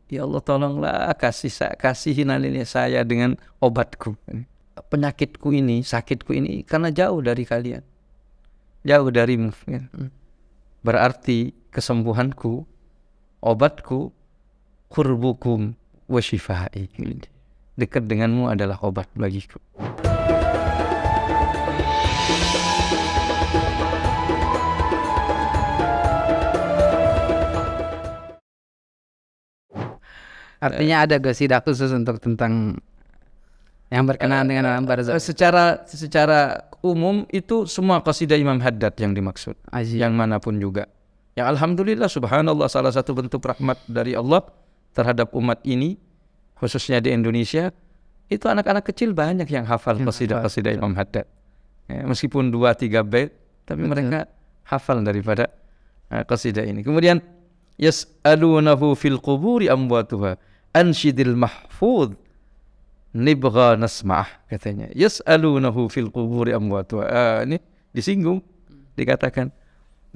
Ya Allah tolonglah kasihin saya dengan obatku. Penyakitku ini, sakitku ini karena jauh dari kalian. Jauh darimu. Berarti kesembuhanku, obatku, qurbukum wa shifai. Dekat denganmu adalah obat bagiku. Artinya ada qasidah khusus untuk tentang yang berkenaan dengan alam barzakh. Secara umum itu semua qasidah Imam Haddad yang dimaksud. Yang manapun juga. Ya alhamdulillah subhanallah, salah satu bentuk rahmat dari Allah terhadap umat ini, khususnya di Indonesia, itu anak-anak kecil banyak yang hafal qasidah-qasidah Imam Haddad. Ya, meskipun 2-3 bait, tapi mereka hafal daripada qasidah ini. Kemudian yas'alunahu fil quburi amwatuha anshidil mahfudh nibgha nasma'ah, katanya. Yas'alunahu fil quburi amwatuha. Ini disinggung, dikatakan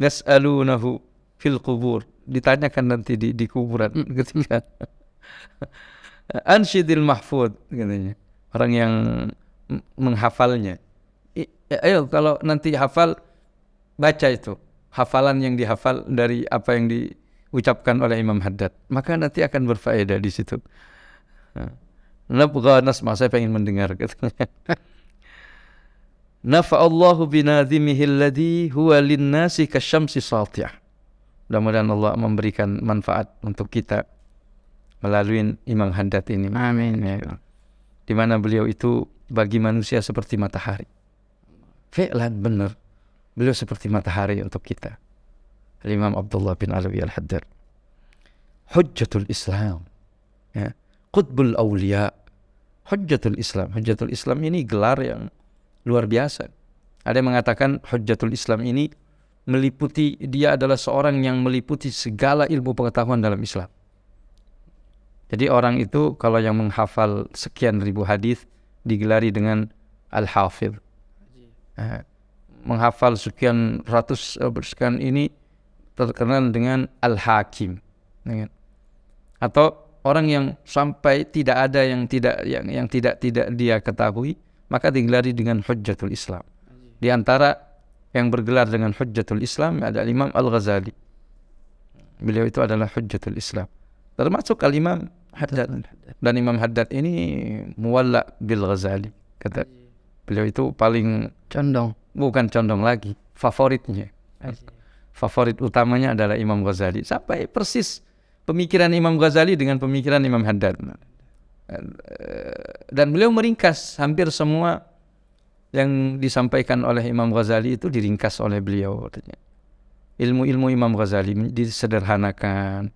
yas'alunahu fil qubur, ditanyakan nanti di kuburan ketika anshidil mahfudh, katanya. Orang yang menghafalnya. Ayo kalau nanti hafal, baca itu hafalan yang dihafal dari apa yang diucapkan oleh Imam Haddad, maka nanti akan berfaedah di situ. Nabgha nasma, saya pengen mendengar, katanya. Nafa'allahu binadhimihi alladhi huwa linnasi kasyamsi sati'ah. Mudah-mudahan Allah memberikan manfaat untuk kita melalui Imam Haddad ini. Amin. Ya. Di mana beliau itu bagi manusia seperti matahari. Fi'lan benar, beliau seperti matahari untuk kita. Imam Abdullah bin Alawi al-Haddad, Hujjatul Islam, ya. Qutbul Awliya, Hujjatul Islam. Hujjatul Islam ini gelar yang luar biasa. Ada yang mengatakan Hujjatul Islam ini meliputi, dia adalah seorang yang meliputi segala ilmu pengetahuan dalam Islam. Jadi orang itu kalau yang menghafal sekian ribu hadis digelari dengan Al-Hafidh. Menghafal sekian ratus sekian ini terkenal dengan Al-Hakim. Atau orang yang sampai tidak ada yang tidak dia ketahui, maka digelari dengan Hujjatul Islam. Di antara yang bergelar dengan Hujjatul Islam ada Imam Al-Ghazali. Beliau itu adalah Hujjatul Islam. Termasuk Al-Imam Haddad. Dan Imam Haddad ini muwalla bil Ghazali. Kata beliau itu paling Condong. Bukan condong lagi, favoritnya. Favorit utamanya adalah Imam Ghazali. Sampai persis pemikiran Imam Ghazali dengan pemikiran Imam Haddad. Dan beliau meringkas hampir semua yang disampaikan oleh Imam Ghazali itu diringkas oleh beliau. Ilmu-ilmu Imam Ghazali disederhanakan.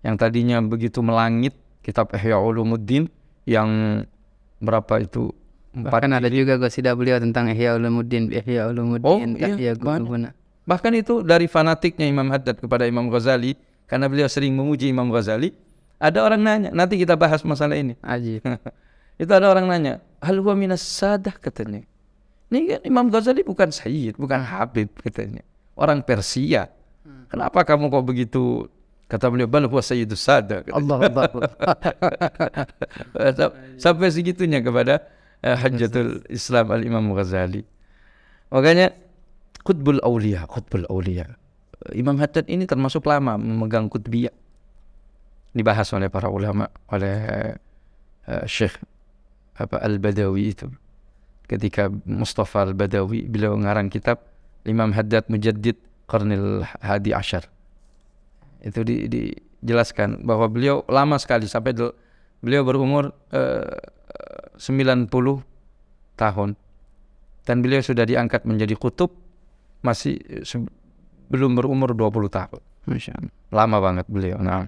Yang tadinya begitu melangit, kitab Ihya Ulumuddin yang berapa itu? Bahkan ada juga qasidah beliau tentang Ihya Ulumuddin, Ihya Ulumuddin, iya, Guna. Bahkan itu dari fanatiknya Imam Haddad kepada Imam Ghazali, karena beliau sering memuji Imam Ghazali. Ada orang nanya, nanti kita bahas masalah ini. Itu ada orang nanya, hal huwa minas sadah, katanya. Ini kan Imam Ghazali bukan sayyid, bukan habib, katanya. Orang Persia. Kenapa kamu kok begitu? Kata beliau, bal huwa sayyidus sadah. Allah. Sampai segitunya kepada Hujjatul Islam Al-Imam Ghazali. Makanya Qutbul Awliya. Imam Haddad ini termasuk lama memegang qutbiyah. Dibahas oleh para ulama, oleh Syekh Al-Badawi itu. Ketika Mustafa Al-Badawi, beliau ngarang kitab Imam Haddad Mujaddid Qarnil Hadi Ashar. Itu dijelaskan bahwa beliau lama sekali, sampai beliau berumur 90 tahun. Dan beliau sudah diangkat menjadi kutub masih belum berumur 20 tahun. Masya Allah. Lama banget beliau. Nah,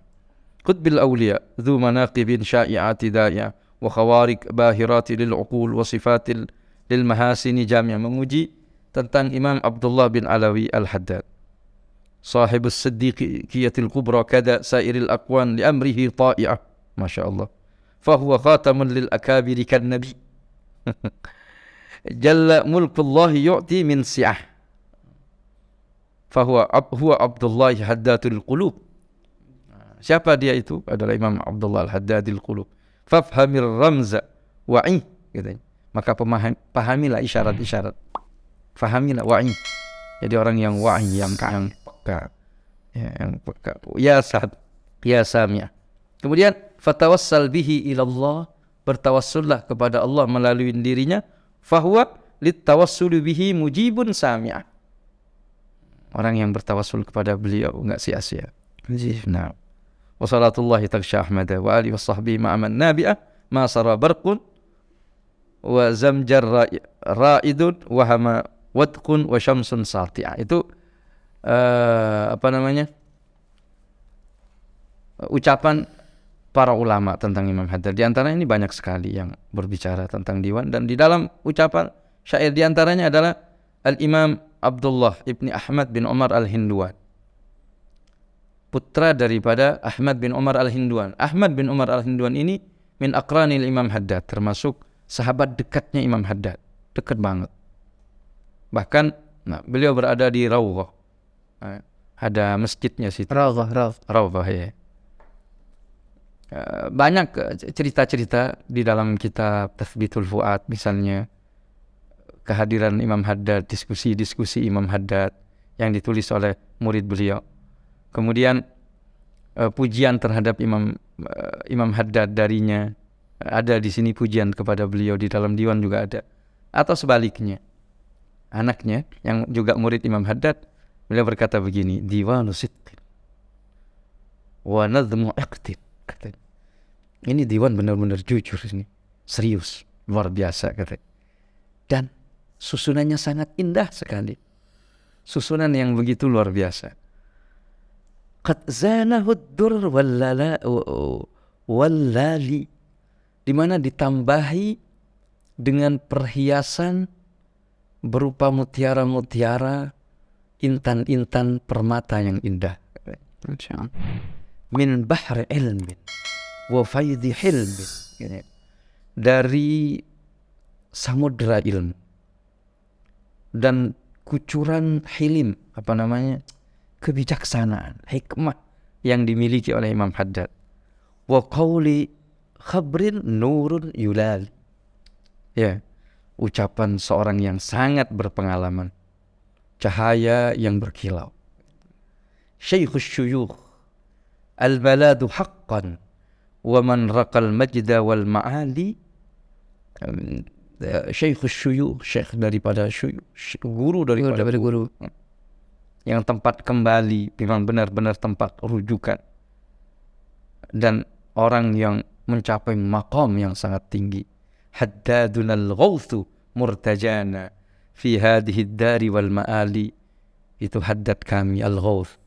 Qutbil Awliya dzu manaqibin sya'i'ati da'ya wa khawarik bahirati lil uqul wa sifatil lil mahasini jami'ah, memuji tentang Imam Abdullah bin Alawi Al-Haddad. Sahibus siddiqiyatil kubra kada sairil aqwan li amrihi ta'i'ah. Masya Allah. Fahuwa khatamun lil akabiri kan nabi. Jalla mulkullahi yu'ti min si'ah. Fahuwa Abdullah haddatul qulub. Siapa dia itu? Adalah Imam Abdullah Al-Haddadil Qulub. Fafhamir ramza wa'i, katanya. Maka pahamilah isyarat-isyarat. Fahamilah wa'i. Jadi orang yang wa'i, yang peka. Ya, yang peka. Ya sami'. Kemudian fatawassal bihi ilallah, bertawassullah kepada Allah melalui dirinya. Fahuwa littawassuli bihi mujibun sami'. Orang yang bertawassul kepada beliau enggak sia-sia. Nah, wa salatullahi taghsha Ahmad wa alihi washabbihi ma'aman nabi'ah ma sara barqun wa zamjar ra'idun wa hama wadqun wa syamsun sati'ah. Itu ucapan para ulama tentang Imam Haddad. Di antara ini banyak sekali yang berbicara tentang diwan, dan di dalam ucapan syair di antaranya adalah Al-Imam Abdullah ibni Ahmad bin Umar Al-Hinduan, putra daripada Ahmad bin Umar Al-Hinduan. Ahmad bin Umar Al-Hinduan ini min aqranil Imam Haddad, termasuk sahabat dekatnya Imam Haddad, dekat banget. Bahkan beliau berada di Rawdah, ada masjidnya situ. Rawdah ya. Banyak cerita-cerita di dalam kitab Tathbitul Fuad, misalnya kehadiran Imam Haddad, diskusi-diskusi Imam Haddad yang ditulis oleh murid beliau. Kemudian pujian terhadap Imam Haddad darinya, ada di sini pujian kepada beliau, di dalam diwan juga ada. Atau sebaliknya, anaknya yang juga murid Imam Haddad, beliau berkata begini, diwanu sidqin wa nadhmu iqtin. Ini diwan benar-benar jujur, ini serius, luar biasa, katanya. Dan susunannya sangat indah sekali, susunan yang begitu luar biasa. Qad zanahu ad-dur wallali, di mana ditambahi dengan perhiasan berupa mutiara-mutiara, intan-intan permata yang indah. Min bahri ilmin wa faidhi hilmin, dari samudra ilmu dan kucuran hilim, kebijaksanaan, hikmah yang dimiliki oleh Imam Haddad. Wa qawli khabrin nurun yulal, ya, ucapan seorang yang sangat berpengalaman, cahaya yang berkilau. Syaikhus syuyukh al-baladu haqqan wa man raqal majda wal ma'ali. Syaikhus syuyukh, syekh daripada syuyukh, guru daripada guru, yang tempat kembali, memang benar-benar tempat rujukan, dan orang yang mencapai maqam yang sangat tinggi. Haddadun al-ghawthu murtajana fi hadhihi ad-dari wal ma'ali. Itu Haddad kami, al-ghawth,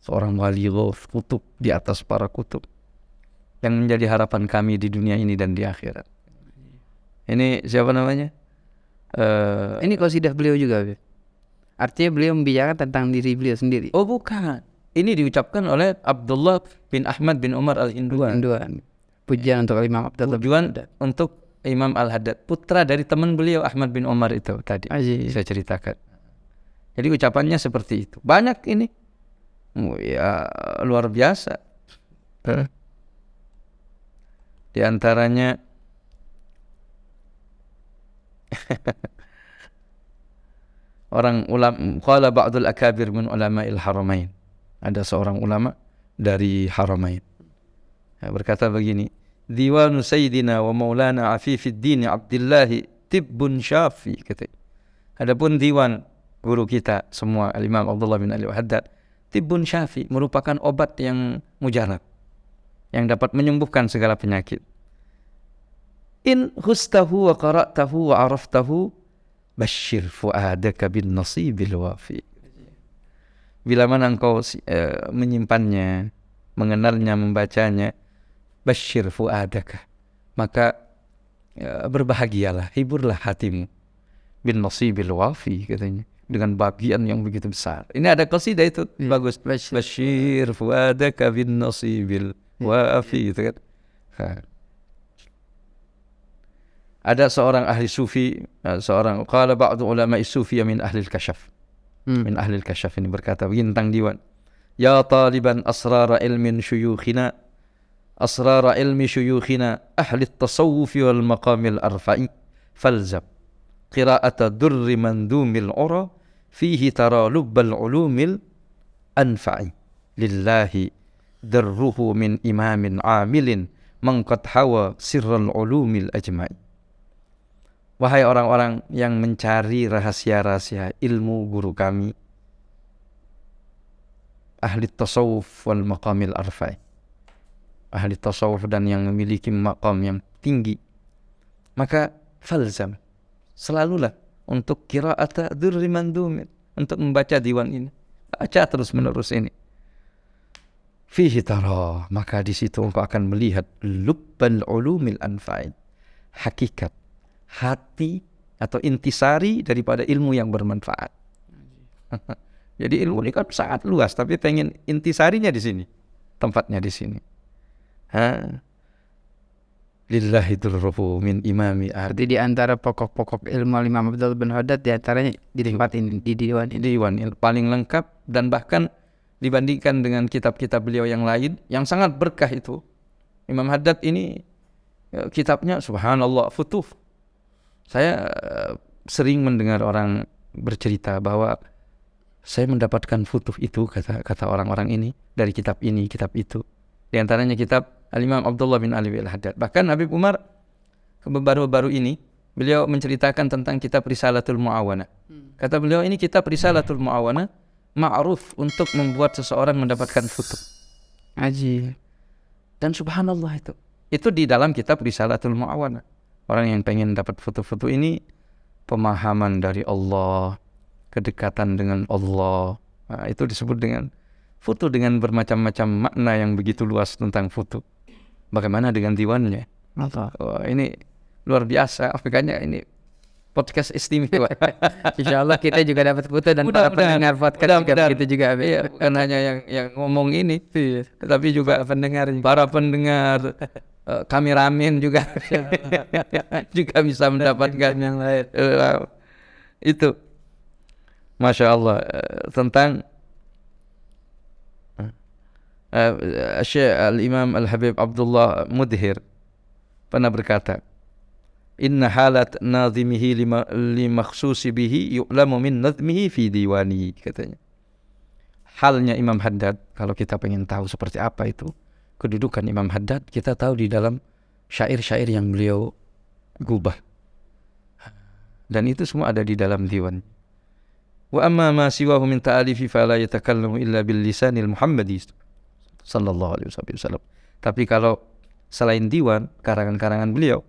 seorang wali ghawth, kutub di atas para kutub, yang menjadi harapan kami di dunia ini dan di akhirat. Ini siapa namanya? Ini qasidah beliau juga, artinya beliau membicarakan tentang diri beliau sendiri. Oh bukan, ini diucapkan oleh Abdullah bin Ahmad bin Umar Al-Hinduan. Pujian untuk Imam Abdullah. Pujian untuk Imam Al-Haddad, putra dari teman beliau Ahmad bin Umar itu tadi saya ceritakan. Jadi ucapannya seperti itu. Banyak ini, ya luar biasa. Di antaranya orang ulama, qala ba'dul akabir min ulama'il haramain, ada seorang ulama dari Haramain, berkata begini, diwanu sayyidina wa maulana afifiddin Abdullah tibbun syafi, kata. Adapun diwan guru kita semua Al-Imam Abdullah bin Ali Haddad, tibbun syafi, merupakan obat yang mujarab, yang dapat menyembuhkan segala penyakit. In hustahu wa qara'tahu wa araftahu bashir fu'adaka bin nasibil wafi. Bila mana engkau menyimpannya, mengenalnya, membacanya, bashir fu'adaka, maka berbahagialah, hiburlah hatimu, bin nasibil wafi, katanya, dengan bagian yang begitu besar. Ini ada qasidah itu, bagus. Bashir fu'adaka bin nasibil wafi, gitu kan. Ada seorang ahli sufi, seorang qala ba'du ulama sufi min ahli al-kashaf. Min ahli al-kashaf, ini berkata begini tentang diwan. ya taliban asrara ilmin syuyukhina asrara ilmi syuyukhina ahli at-tasawuf wal maqamil arfa'i falzam qira'ata durri mandumil ura fihi tara lubbal ulumil anfa'i lillahi darruhu min imamin amilin man qad hawa sirral ulumil ajma'i. Wahai orang-orang yang mencari rahasia-rahasia ilmu guru kami, ahli tasawuf wal maqamil arfa'i, ahli tasawuf dan yang memiliki maqam yang tinggi, maka falzam, selalulah untuk qira'ata durri mandumin, untuk membaca diwan ini, baca terus menerus ini. Fihi tara, maka di situ engkau akan melihat lubbal ulumil anfa'i, hakikat, hati atau intisari daripada ilmu yang bermanfaat. Jadi ilmu ini kan sangat luas, tapi pengen intisarinya di sini, tempatnya di sini. Lillahi durruhu min imami. Berarti di antara pokok-pokok ilmu Imam Abdullah bin Haddad di antaranya di tempat ini, di diwan ini. Diwan paling lengkap, dan bahkan dibandingkan dengan kitab-kitab beliau yang lain yang sangat berkah itu, Imam Haddad ini kitabnya subhanallah futuh. Saya sering mendengar orang bercerita bahwa saya mendapatkan futuh itu, kata orang-orang ini, dari kitab ini, kitab itu. Di antaranya kitab Al-Imam Abdullah bin Ali Al-Haddad. Bahkan Habib Umar baru-baru ini beliau menceritakan tentang kitab Risalatul Mu'awana. Kata beliau, ini kitab Risalatul Mu'awana ma'ruf untuk membuat seseorang mendapatkan futuh. Aji. Dan subhanallah itu di dalam kitab Risalatul Mu'awana. Orang yang pengen dapat futuh-futuh ini, pemahaman dari Allah, kedekatan dengan Allah, nah, itu disebut dengan futuh, dengan bermacam-macam makna yang begitu luas tentang futuh. Bagaimana dengan diwannya? Ini luar biasa. Makanya ini podcast istimewa. Insyaallah kita juga dapat foto dan para pendengar podcast juga begitu juga. Iya, bukan hanya yang ngomong ini, tapi juga para pendengar, kameramen juga juga bisa mendapatkan yang lain. Itu Masya Allah tentang Syekh Al-Imam Al-Habib Abdullah Mudhir pernah berkata, inna halat nazimihi limakhsusi bihi yu'lamu min nazmihi fi diwani, katanya. Halnya Imam Haddad, kalau kita pengen tahu seperti apa itu kedudukan Imam Haddad, kita tahu di dalam syair-syair yang beliau gubah, dan itu semua ada di dalam diwan. Wa amma ma siwahu min ta'alifi fala yatakallamu illa bil lisanil muhammadi sallallahu alaihi wasallam. Tapi kalau selain diwan, karangan-karangan beliau,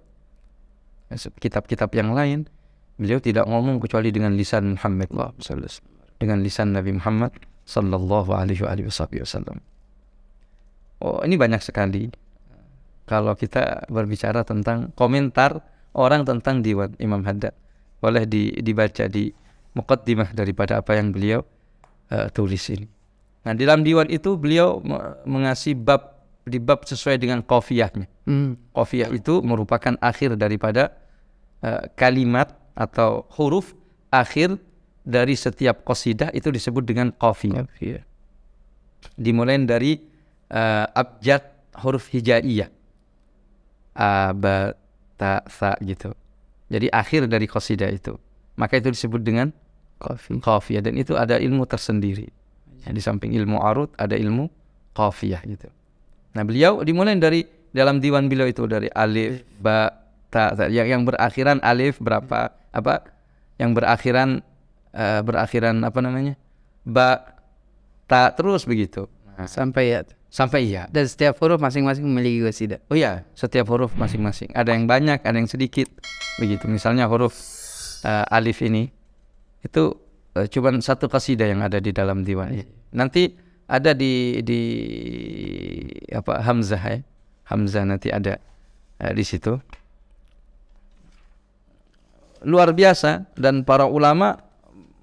kitab-kitab yang lain, beliau tidak ngomong kecuali dengan lisan Muhammad, dengan lisan Nabi Muhammad sallallahu alaihi wasallam. Oh, ini banyak sekali kalau kita berbicara tentang komentar orang tentang diwan Imam Haddad. Boleh dibaca di muqaddimah daripada apa yang beliau tulis ini. Nah, di dalam diwan itu beliau mengasih bab sesuai dengan qafiyahnya. Qafiyah itu merupakan akhir daripada kalimat atau huruf akhir dari setiap qasidah, itu disebut dengan qafiyah. Dimulai dari abjad huruf hijaiyah, a, ba, ta, sa gitu. Jadi akhir dari qasidah itu, maka itu disebut dengan qafiyah, dan itu ada ilmu tersendiri. Di samping ilmu arud ada ilmu qafiyah gitu. Nah, beliau dimulai dari dalam diwan beliau itu dari alif, ba, ta, yang berakhiran alif berapa, apa yang berakhiran apa namanya, ba, ta, terus begitu. Nah, sampai ya. Dan setiap huruf masing-masing memiliki qasidah. Oh ya, setiap huruf masing-masing. Ada yang banyak, ada yang sedikit. Begitu. Misalnya huruf alif ini itu cuma satu qasidah yang ada di dalam diwan. Nanti ada di apa, hamzah ya. Hamzah nanti ada di situ. Luar biasa, dan para ulama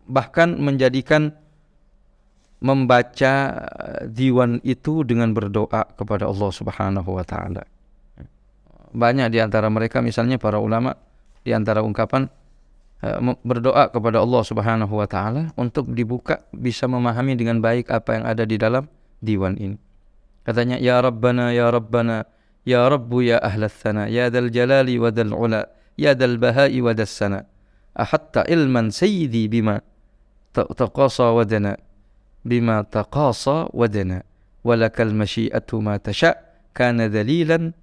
bahkan menjadikan membaca diwan itu dengan berdoa kepada Allah Subhanahu wa taala. Banyak di antara mereka, misalnya para ulama, di antara ungkapan berdoa kepada Allah Subhanahu wa taala untuk dibuka, bisa memahami dengan baik apa yang ada di dalam diwan ini. Katanya, ya Rabbana ya Rabbana ya Rabbu ya ahlas sana ya dzal jalali wa dzal ula ya dzal bahai wa dzas sana ahatta ilman sayyidi bima taqasa wadana bima taqasa wadana walakal masyiatu ma tasha kana dalilan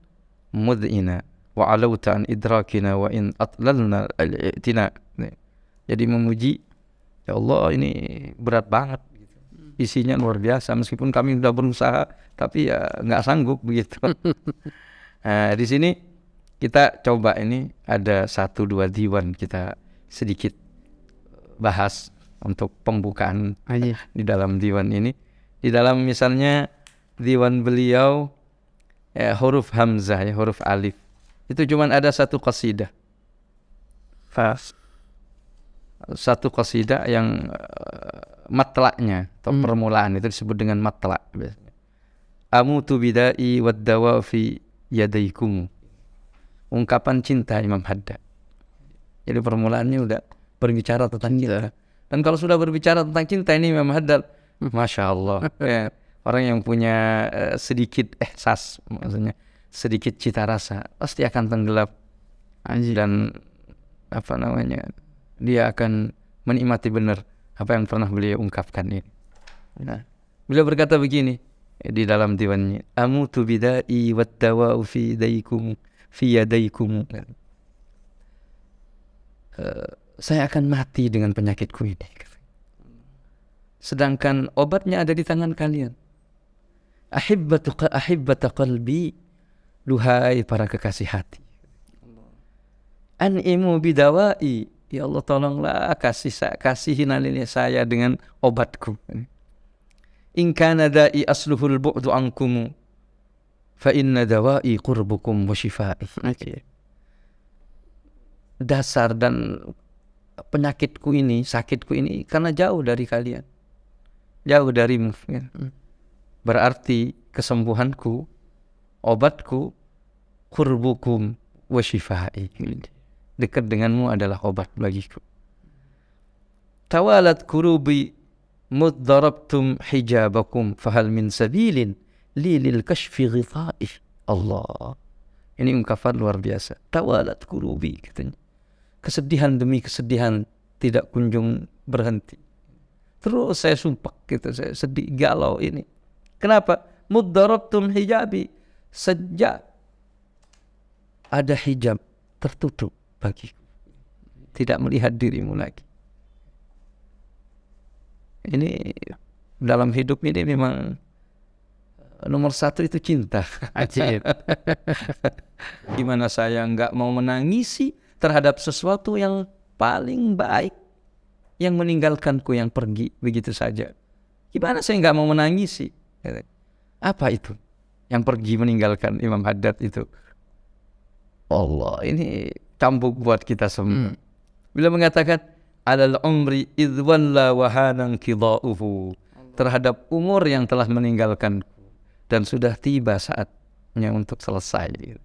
mud'ina wa alauta an idrakina wa in atlalna al-i'tina. Jadi memuji, ya Allah ini berat banget, isinya luar biasa, meskipun kami sudah berusaha tapi ya nggak sanggup begitu. Nah, di sini kita coba, ini ada 1-2 diwan kita sedikit bahas untuk pembukaan di dalam diwan ini. Di dalam misalnya diwan beliau huruf hamzah, ya, huruf alif itu cuman ada 1 qasidah. Satu qasidah yang matla'nya atau permulaan itu disebut dengan matla' biasanya. Amutu bidai wad dawa fi yadaikum. Ungkapan cinta Imam Haddad. Jadi permulaannya udah berbicara tentang cinta. Dan kalau sudah berbicara tentang cinta ini Imam Haddad, Masya Allah, ya, orang yang punya sedikit ihsas, maksudnya sedikit cita rasa, pasti akan tenggelam. Dan dia akan menikmati benar apa yang pernah beliau ungkapkan ini. Nah, beliau berkata begini di dalam diwannya, amutu bidai wad dawa'u fi yadaikum. Saya akan mati dengan penyakitku ini, sedangkan obatnya ada di tangan kalian. Ahibbata qalbi, duhai para kekasih hati. An'imu bidawai, ya Allah tolonglah kasihin saya dengan obatku. In kana da'i asluhul bu'du ankum fa inna dawa'i qurbukum wa shifai. Dasar dan penyakitku ini, sakitku ini karena jauh dari kalian, jauh darimu. Berarti kesembuhanku, obatku, qurbukum wa shifai, dekat denganmu adalah obat bagiku. Tawalat kurubi muddarabtum hijabakum fahal min sabilin lil kashfi ghita'i. Allah, ini ungkapan luar biasa. Tawalat kurubi, katanya, kesedihan demi kesedihan tidak kunjung berhenti. Terus saya sumpah gitu, saya sedih galau ini. Kenapa? Muddarabtum hijabi, sejak ada hijab tertutup bagiku, tidak melihat dirimu lagi. Ini dalam hidup ini memang nomor 1 itu cinta. Gimana saya nggak mau menangisi terhadap sesuatu yang paling baik, yang meninggalkanku, yang pergi begitu saja. Gimana saya nggak mau menangisi? Apa itu yang pergi meninggalkan Imam Haddad itu? Allah, ini cambuk buat kita semua. Bila mengatakan alal umri idwalla wahanan qida'uhu, terhadap umur yang telah meninggalkanku dan sudah tiba saatnya untuk selesai.